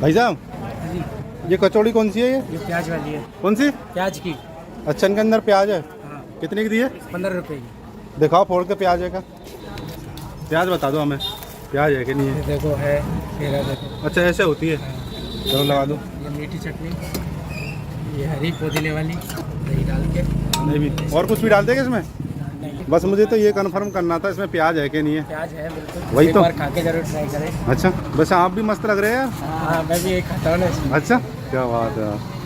भाई साहब जी, ये कचौड़ी कौन सी है ये? प्याज वाली है। कौन सी? प्याज की। अच्छा इनके अंदर प्याज है। हाँ, कितने की दी है? 15 रुपए की। दिखाओ फोड़ के प्याज है का। प्याज बता दो हमें, प्याज है कि नहीं ये है? देखो है, मेरा देखो। अच्छा ऐसे होती है। चलो लगा दो। ये मीठी चटनी, ये हरी पुदीने वाली, दही डाल के। नहीं भी और कुछ भी डाल देंगे इसमें? नहीं, बस मुझे तो ये कंफर्म करना था इसमें प्याज है कि नहीं है। प्याज है बिल्कुल। वही एक तो। बार खा के जरूर ट्राई करें। अच्छा वैसे आप भी मस्त लग रहे हैं यार। हाँ, मैं भी एक खाता हूँ ना इसमें। अच्छा क्या बात है।